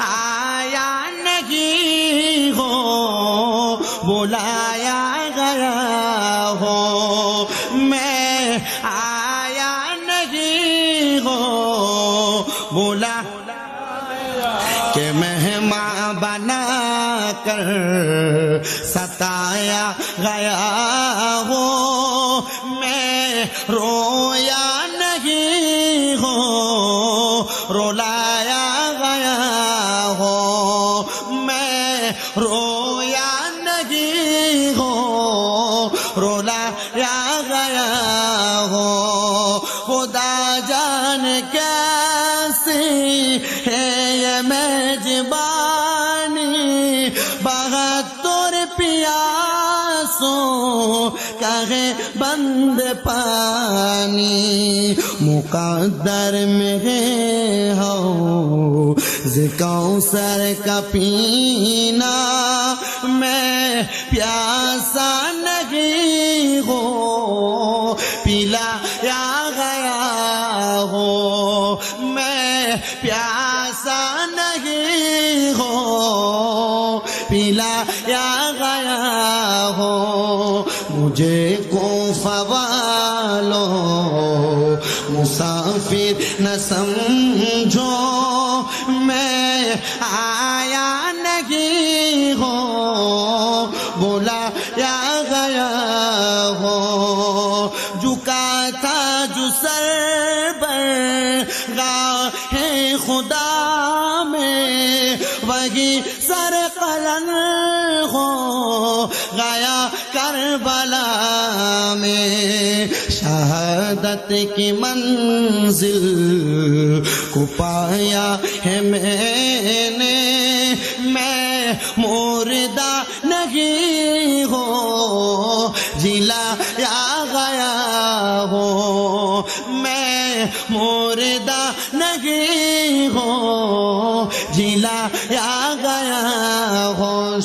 آیا نہیں ہو بلایا گیا ہو میں آیا نہیں ہو بولا کہ مہمان بنا کر ستایا گیا ہو میں رویا نہیں ہو رلایا گیا ہو میں رویا نہیں ہو رلایا گیا ہو خدا جان کیسی ہے یہ میزبانی بہتر پیاسوں کا ہے بند پانی مقدر میں ہے ہو کوثر کا پینا میں پیاسا نہیں ہو پلایا گیا ہو میں پیاسا نہیں ہو پلایا گیا ہو مجھے کوفہ والوں مسافر نہ سمجھو میں آیا نہیں ہو بلایا گیا ہو جھکا تھا جو سر پر راہ خدا میں وہی سر قلم ہو گیا کربلا میں شہادت کی منزل کو پایا ہے میں نے میں مردہ نہیں ہو جلایا گیا ہو میں مردہ نہیں ہو جلایا گیا ہو